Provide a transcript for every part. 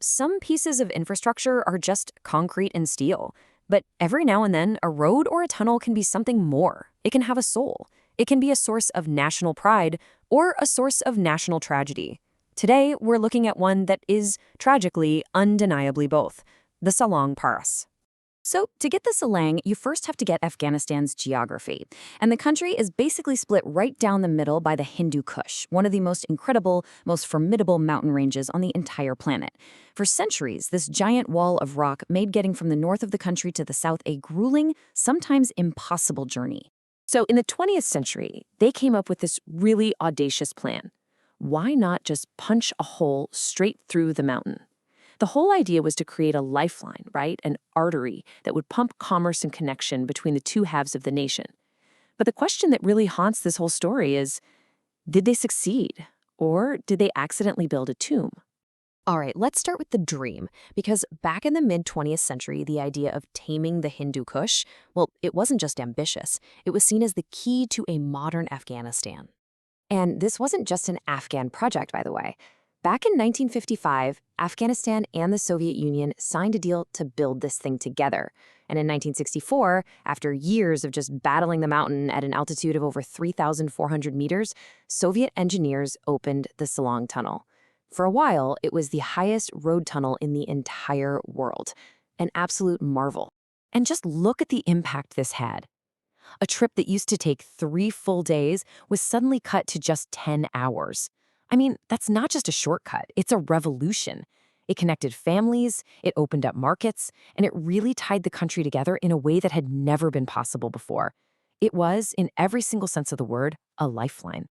Some pieces of infrastructure are just concrete and steel. But every now and then, a road or a tunnel can be something more. It can have a soul. It can be a source of national pride or a source of national tragedy. Today, we're looking at one that is, tragically, undeniably both, the Salang Pass. So, to get the Salang, you first have to get Afghanistan's geography. And the country is basically split right down the middle by the Hindu Kush, one of the most incredible, most formidable mountain ranges on the entire planet. For centuries, this giant wall of rock made getting from the north of the country to the south a grueling, sometimes impossible journey. So, in the 20th century, they came up with this really audacious plan. Why not just punch a hole straight through the mountain? The whole idea was to create a lifeline, right? An artery that would pump commerce and connection between the two halves of the nation. But the question that really haunts this whole story is, did they succeed? Or did they accidentally build a tomb? All right, let's start with the dream, because back in the mid-20th century, the idea of taming the Hindu Kush, well, it wasn't just ambitious. It was seen as the key to a modern Afghanistan. And this wasn't just an Afghan project, by the way. Back in 1955, Afghanistan and the Soviet Union signed a deal to build this thing together. And in 1964, after years of just battling the mountain at an altitude of over 3,400 meters, Soviet engineers opened the Salang Tunnel. For a while, it was the highest road tunnel in the entire world, an absolute marvel. And just look at the impact this had. A trip that used to take 3 full days was suddenly cut to just 10 hours. I mean, that's not just a shortcut, it's a revolution. It connected families, it opened up markets, and it really tied the country together in a way that had never been possible before. It was, in every single sense of the word, a lifeline.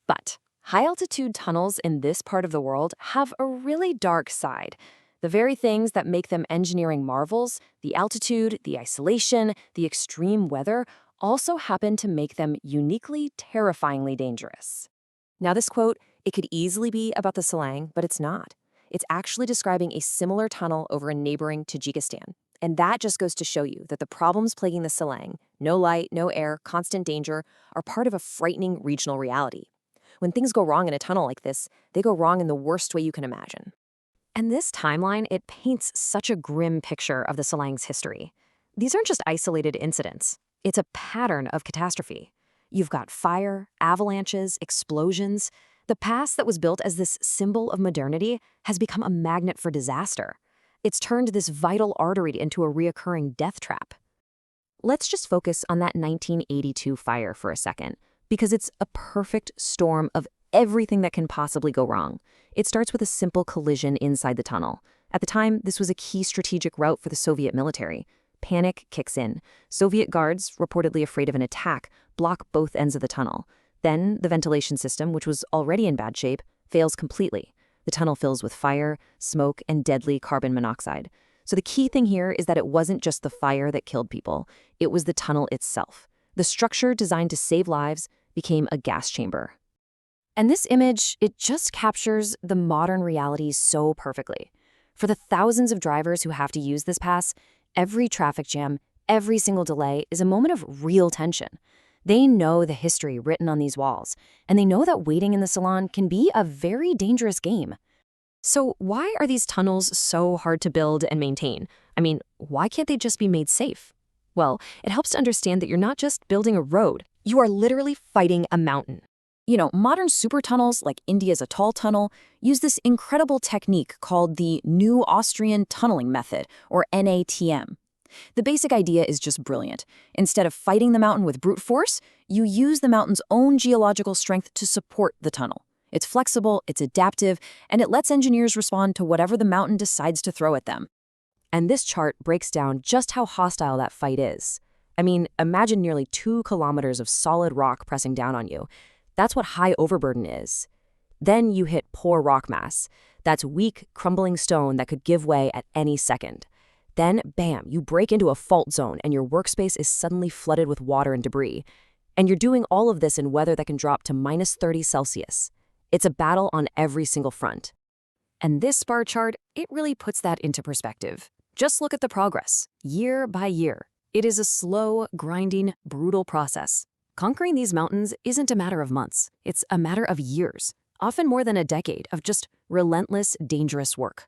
But high-altitude tunnels in this part of the world have a really dark side. The very things that make them engineering marvels, the altitude, the isolation, the extreme weather, also happen to make them uniquely, terrifyingly dangerous. Now this quote, it could easily be about the Salang, but it's not. It's actually describing a similar tunnel over in neighboring Tajikistan. And that just goes to show you that the problems plaguing the Salang, no light, no air, constant danger, are part of a frightening regional reality. When things go wrong in a tunnel like this, they go wrong in the worst way you can imagine. And this timeline, it paints such a grim picture of the Salang's history. These aren't just isolated incidents. It's a pattern of catastrophe. You've got fire, avalanches, explosions. The pass that was built as this symbol of modernity has become a magnet for disaster. It's turned this vital artery into a reoccurring death trap. Let's just focus on that 1982 fire for a second, because it's a perfect storm of everything that can possibly go wrong. It starts with a simple collision inside the tunnel. At the time, this was a key strategic route for the Soviet military. Panic kicks in. Soviet guards, reportedly afraid of an attack, block both ends of the tunnel. Then, the ventilation system, which was already in bad shape, fails completely. The tunnel fills with fire, smoke, and deadly carbon monoxide. So the key thing here is that it wasn't just the fire that killed people. It was the tunnel itself. The structure designed to save lives became a gas chamber. And this image, it just captures the modern reality so perfectly. For the thousands of drivers who have to use this pass, every traffic jam, every single delay is a moment of real tension. They know the history written on these walls, and they know that waiting in the salon can be a very dangerous game. So why are these tunnels so hard to build and maintain? I mean, why can't they just be made safe? Well, it helps to understand that you're not just building a road, you are literally fighting a mountain. Modern super tunnels like India's Atoll Tunnel use this incredible technique called the New Austrian Tunneling Method, or NATM. The basic idea is just brilliant. Instead of fighting the mountain with brute force, you use the mountain's own geological strength to support the tunnel. It's flexible, it's adaptive, and it lets engineers respond to whatever the mountain decides to throw at them. And this chart breaks down just how hostile that fight is. I mean, imagine nearly 2 kilometers of solid rock pressing down on you. That's what high overburden is. Then you hit poor rock mass. That's weak, crumbling stone that could give way at any second. Then, bam, you break into a fault zone and your workspace is suddenly flooded with water and debris. And you're doing all of this in weather that can drop to minus 30 Celsius. It's a battle on every single front. And this bar chart, it really puts that into perspective. Just look at the progress, year by year. It is a slow, grinding, brutal process. Conquering these mountains isn't a matter of months. It's a matter of years, often more than a decade of just relentless, dangerous work.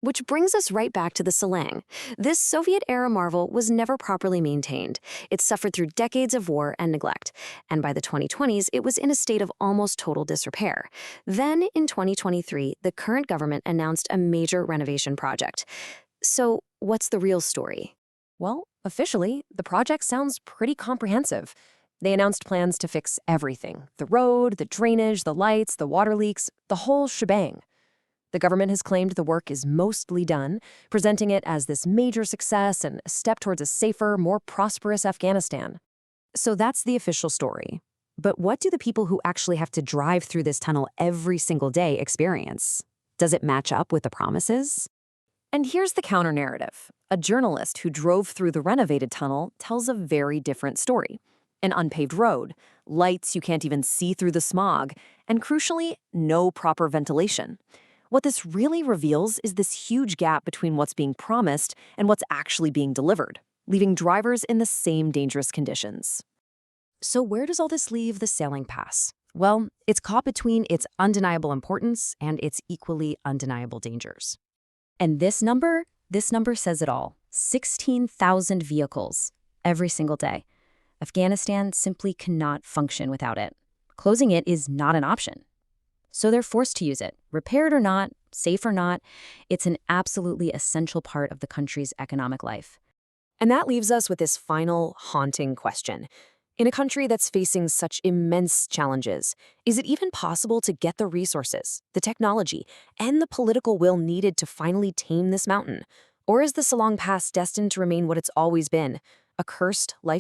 Which brings us right back to the Salang. This Soviet-era marvel was never properly maintained. It suffered through decades of war and neglect, and by the 2020s, it was in a state of almost total disrepair. Then, in 2023, the current government announced a major renovation project. So, what's the real story? Well, officially, the project sounds pretty comprehensive. They announced plans to fix everything: the road, the drainage, the lights, the water leaks, the whole shebang. The government has claimed the work is mostly done, presenting it as this major success and a step towards a safer, more prosperous Afghanistan. So that's the official story. But what do the people who actually have to drive through this tunnel every single day experience? Does it match up with the promises? And here's the counter-narrative. A journalist who drove through the renovated tunnel tells a very different story. An unpaved road, lights you can't even see through the smog, and crucially, no proper ventilation. What this really reveals is this huge gap between what's being promised and what's actually being delivered, leaving drivers in the same dangerous conditions. So where does all this leave the sailing pass? Well, it's caught between its undeniable importance and its equally undeniable dangers. And this number says it all. 16,000 vehicles every single day. Afghanistan simply cannot function without it. Closing it is not an option. So they're forced to use it. Repaired or not, safe or not, it's an absolutely essential part of the country's economic life. And that leaves us with this final, haunting question. In a country that's facing such immense challenges, is it even possible to get the resources, the technology, and the political will needed to finally tame this mountain? Or is the Salang Pass destined to remain what it's always been, a cursed, life